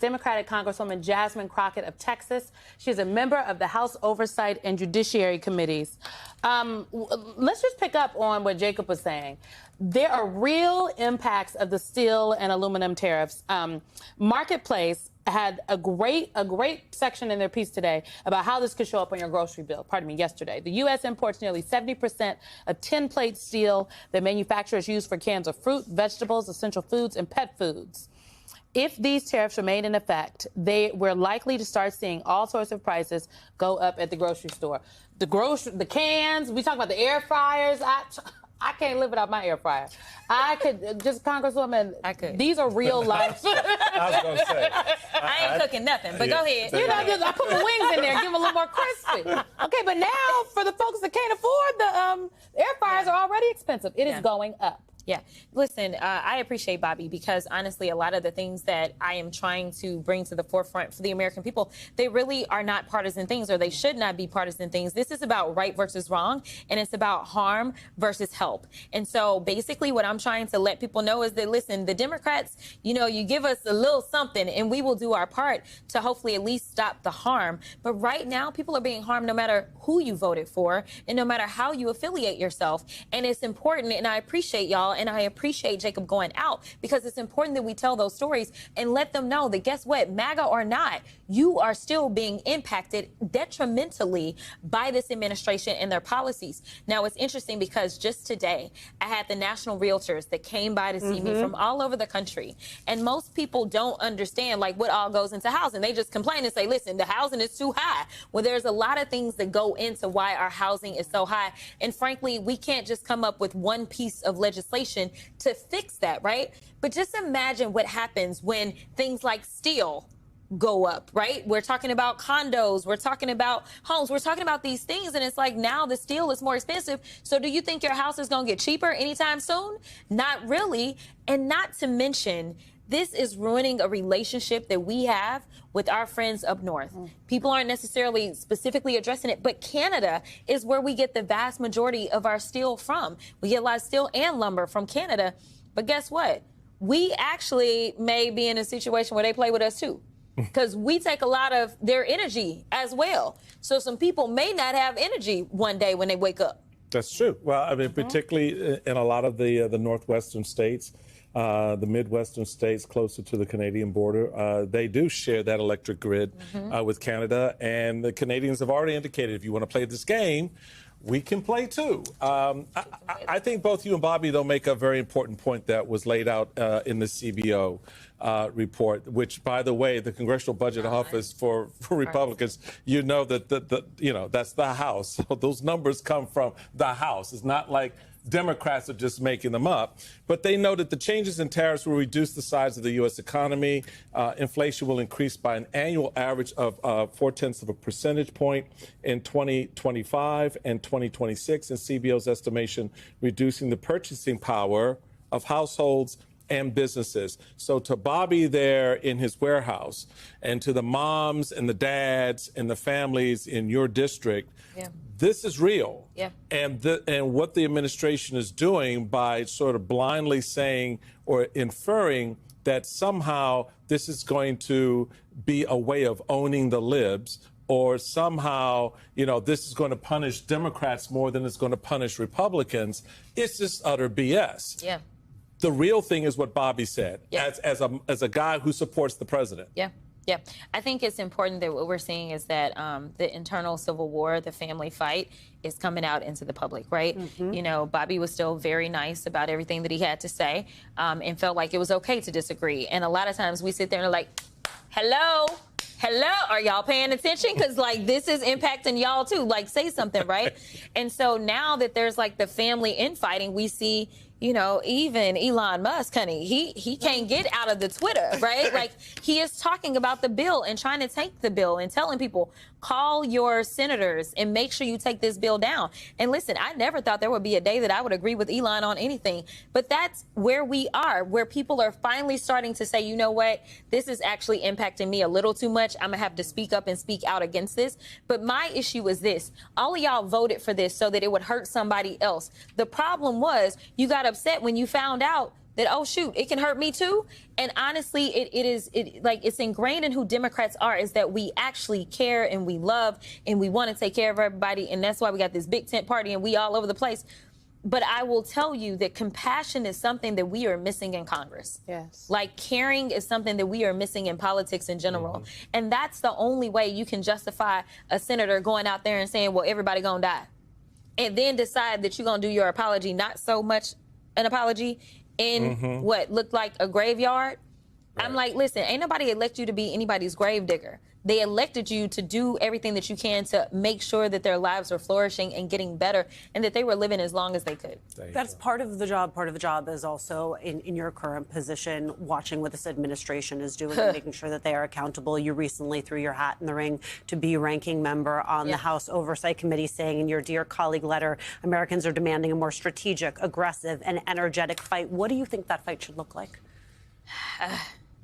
Democratic Congresswoman Jasmine Crockett of Texas. She is a member of the House Oversight and Judiciary Committees. Let's just pick up on what Jacob was saying. There are real impacts of the steel and aluminum tariffs. Marketplace had a great section in their piece today about how this could show up on your grocery bill. Yesterday. The U.S. imports nearly 70% of tin plate steel that manufacturers use for cans of fruit, vegetables, essential foods, and pet foods. If these tariffs remain in effect, we're likely to start seeing all sorts of prices go up at the grocery store. The cans, we talk about the air fryers. I can't live without my air fryer. I could, just Congresswoman, I could. These are real life. I was going to say. I ain't cooking nothing, but go ahead. You know, I put my wings in there, give them a little more crispy. Okay, but now for the folks that can't afford the air fryers are already expensive. It is going up. Yeah. Listen, I appreciate Bobby because honestly, a lot of the things that I am trying to bring to the forefront for the American people, they really are not partisan things, or they should not be partisan things. This is about right versus wrong, and it's about harm versus help. And so basically what I'm trying to let people know is that, listen, the Democrats, you know, you give us a little something and we will do our part to hopefully at least stop the harm. But right now, people are being harmed no matter who you voted for and no matter how you affiliate yourself. And it's important, and I appreciate y'all. And I appreciate Jacob going out because it's important that we tell those stories and let them know that, guess what, MAGA or not, you are still being impacted detrimentally by this administration and their policies. Now, it's interesting because just today I had the national realtors that came by to see me from all over the country. And most people don't understand like what all goes into housing. They just complain and say, listen, the housing is too high. Well, there's a lot of things that go into why our housing is so high. And frankly, we can't just come up with one piece of legislation to fix that, right? But just imagine what happens when things like steel go up, right? We're talking about condos, we're talking about homes, we're talking about these things, and it's like now the steel is more expensive. So do you think your house is going to get cheaper anytime soon? Not really. And not to mention, this is ruining a relationship that we have with our friends up north. People aren't necessarily specifically addressing it, but Canada is where we get the vast majority of our steel from. We get a lot of steel and lumber from Canada. But guess what? We actually may be in a situation where they play with us too, because we take a lot of their energy as well. So some people may not have energy one day when they wake up. That's true. Well, I mean, particularly in a lot of the northwestern states, the Midwestern states closer to the Canadian border, they do share that electric grid with Canada. And the Canadians have already indicated, if you want to play this game, we can play too. I think both you and Bobby, though, make a very important point that was laid out in the CBO report, which, by the way, the Congressional Budget Office for Republicans, you know that that's the House. So those numbers come from the House. It's not like Democrats are just making them up. But they know that the changes in tariffs will reduce the size of the U.S. economy. Inflation will increase by an annual average of 0.4 of a percentage point in 2025 and 2026. And CBO's estimation, reducing the purchasing power of households and businesses. So to Bobby there in his warehouse, and to the moms and the dads and the families in your district, this is real. And what the administration is doing by sort of blindly saying or inferring that somehow this is going to be a way of owning the libs, or somehow, this is going to punish Democrats more than it's going to punish Republicans, it's just utter BS. The real thing is what Bobby said, as a guy who supports the president. Yeah, I think it's important that what we're seeing is that the internal civil war, the family fight, is coming out into the public, right? You know, Bobby was still very nice about everything that he had to say and felt like it was okay to disagree. And a lot of times we sit there and are like, hello, are y'all paying attention? Because, like, this is impacting y'all, too. Like, say something, right? And so now that there's, like, the family infighting, we see, even Elon Musk, honey, he can't get out of the Twitter, right? Like, he is talking about the bill and trying to take the bill and telling people, call your senators and make sure you take this bill down. And listen, I never thought there would be a day that I would agree with Elon on anything. But that's where we are, where people are finally starting to say, you know what, this is actually impacting me a little too much. I'm going to have to speak up and speak out against this. But my issue is this. All of y'all voted for this so that it would hurt somebody else. The problem was you got upset when you found out that, oh, shoot, it can hurt me too. And honestly, it's ingrained in who Democrats are, is that we actually care and we love and we want to take care of everybody. And that's why we got this big tent party and we all over the place. But I will tell you that compassion is something that we are missing in Congress. Yes. Like, caring is something that we are missing in politics in general. And that's the only way you can justify a senator going out there and saying, well, everybody gonna die. And then decide that you're gonna do your apology, not so much an apology, in what looked like a graveyard. Right. I'm like, listen, ain't nobody elect you to be anybody's grave digger. They elected you to do everything that you can to make sure that their lives are flourishing and getting better and that they were living as long as they could. That's part of the job. Part of the job is also in your current position, watching what this administration is doing and making sure that they are accountable. You recently threw your hat in the ring to be ranking member on the House Oversight Committee, saying in your Dear Colleague letter, Americans are demanding a more strategic, aggressive, and energetic fight. What do you think that fight should look like?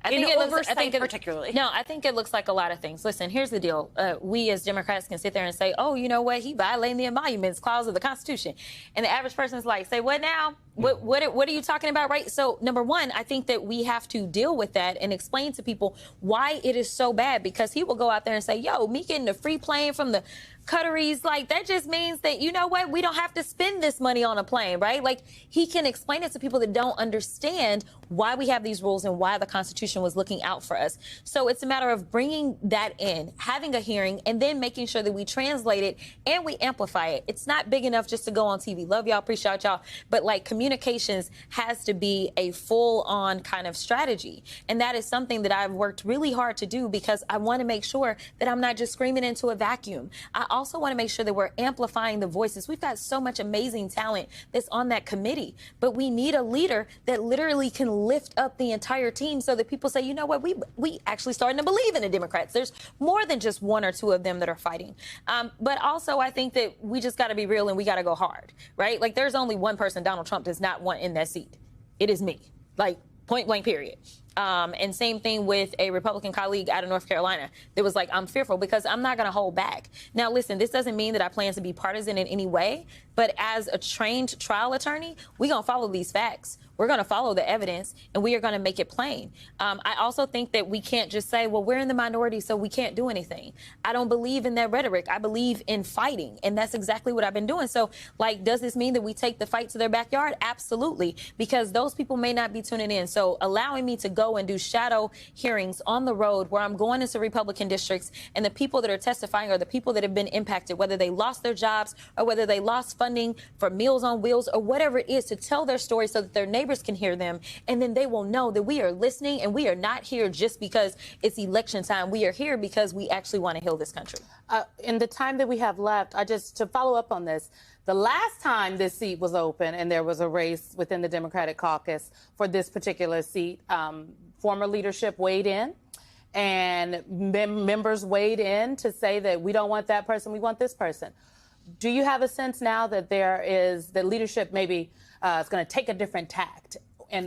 I think it looks like a lot of things. Listen, here's the deal. We as Democrats can sit there and say, oh, you know what? He violating the Emoluments Clause of the Constitution. And the average person's like, say, what now? What are you talking about, right? So, number one, I think that we have to deal with that and explain to people why it is so bad, because he will go out there and say, yo, me getting a free plane from the Qataris, like, that just means that, you know what, we don't have to spend this money on a plane, right? Like, he can explain it to people that don't understand why we have these rules and why the Constitution was looking out for us. So it's a matter of bringing that in, having a hearing, and then making sure that we translate it and we amplify it. It's not big enough just to go on TV. Love y'all, appreciate y'all. But, like, communications has to be a full-on kind of strategy. And that is something that I've worked really hard to do, because I want to make sure that I'm not just screaming into a vacuum. I also want to make sure that we're amplifying the voices. We've got so much amazing talent that's on that committee, but we need a leader that literally can lift up the entire team so that people say, you know what, we actually starting to believe in the Democrats. There's more than just one or two of them that are fighting. But also, I think that we just got to be real and we got to go hard, right? Like, there's only one person Donald Trump does not want in that seat. It is me. Like, point blank, period. And same thing with a Republican colleague out of North Carolina that was like, I'm fearful because I'm not going to hold back. Now, listen, this doesn't mean that I plan to be partisan in any way, but as a trained trial attorney, we're going to follow these facts. We're going to follow the evidence, and we are going to make it plain. I also think that we can't just say, well, we're in the minority, so we can't do anything. I don't believe in that rhetoric. I believe in fighting, and that's exactly what I've been doing. So, like, does this mean that we take the fight to their backyard? Absolutely, because those people may not be tuning in. So allowing me to go and do shadow hearings on the road where I'm going into Republican districts, and the people that are testifying are the people that have been impacted, whether they lost their jobs or whether they lost funding for Meals on Wheels or whatever it is, to tell their story so that their neighbors can hear them, and then they will know that we are listening, and we are not here just because it's election time. We are here because we actually want to heal this country. In the time that we have left, to follow up on this, the last time this seat was open and there was a race within the Democratic caucus for this particular seat, former leadership weighed in, and members weighed in to say that we don't want that person, we want this person. Do you have a sense now that that leadership maybe is going to take a different tact,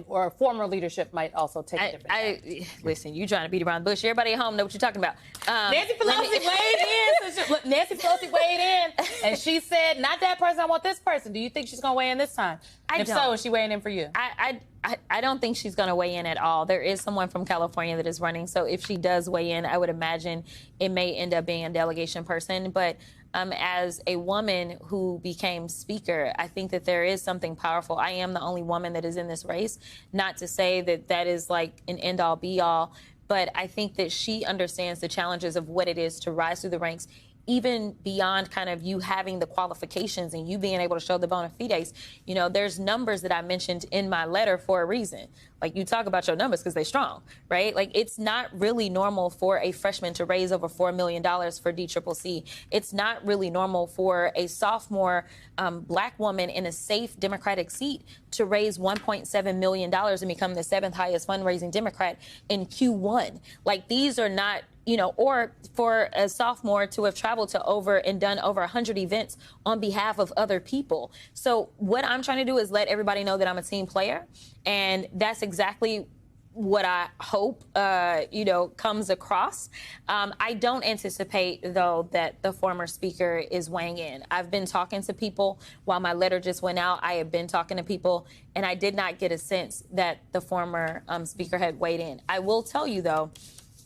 or former leadership might also take a different tact? Listen, you trying to beat around the bush. Everybody at home know what you're talking about. Nancy Pelosi weighed in. Nancy Pelosi weighed in, and she said, not that person, I want this person. Do you think she's going to weigh in this time? If so, is she weighing in for you? I don't think she's going to weigh in at all. There is someone from California that is running, so if she does weigh in, I would imagine it may end up being a delegation person. But as a woman who became speaker, I think that there is something powerful. I am the only woman that is in this race. Not to say that that is like an end-all, be-all, but I think that she understands the challenges of what it is to rise through the ranks, even beyond kind of you having the qualifications and you being able to show the bona fides. You know, there's numbers that I mentioned in my letter for a reason. Like, you talk about your numbers because they're strong, right? Like, it's not really normal for a freshman to raise over $4 million for DCCC. It's not really normal for a sophomore black woman in a safe Democratic seat to raise $1.7 million and become the 7th highest fundraising Democrat in Q1. Like, these are not, you know, or for a sophomore to have traveled to done over 100 events on behalf of other people. So what I'm trying to do is let everybody know that I'm a team player. And that's exactly what I hope, comes across. I don't anticipate, though, that the former speaker is weighing in. I've been talking to people while my letter just went out. I have been talking to people, and I did not get a sense that the former speaker had weighed in. I will tell you, though,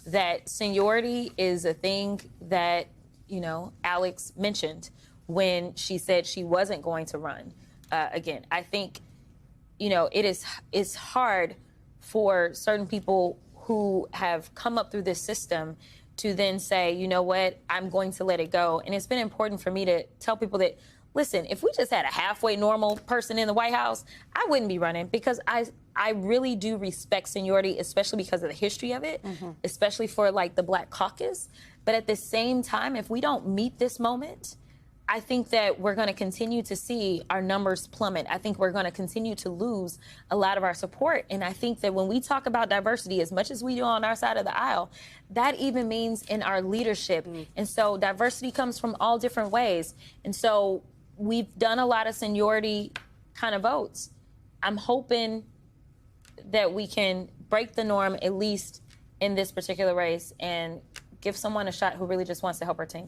that seniority is a thing that, Alex mentioned when she said she wasn't going to run again. I think, it's hard for certain people who have come up through this system to then say, you know what, I'm going to let it go. And it's been important for me to tell people that, listen, if we just had a halfway normal person in the White House, I wouldn't be running, because I really do respect seniority, especially because of the history of it, especially for like the Black caucus. But at the same time, if we don't meet this moment, I think that we're going to continue to see our numbers plummet. I think we're going to continue to lose a lot of our support. And I think that when we talk about diversity, as much as we do on our side of the aisle, that even means in our leadership. And so diversity comes from all different ways. And so we've done a lot of seniority kind of votes. I'm hoping that we can break the norm, at least in this particular race, and give someone a shot who really just wants to help our team.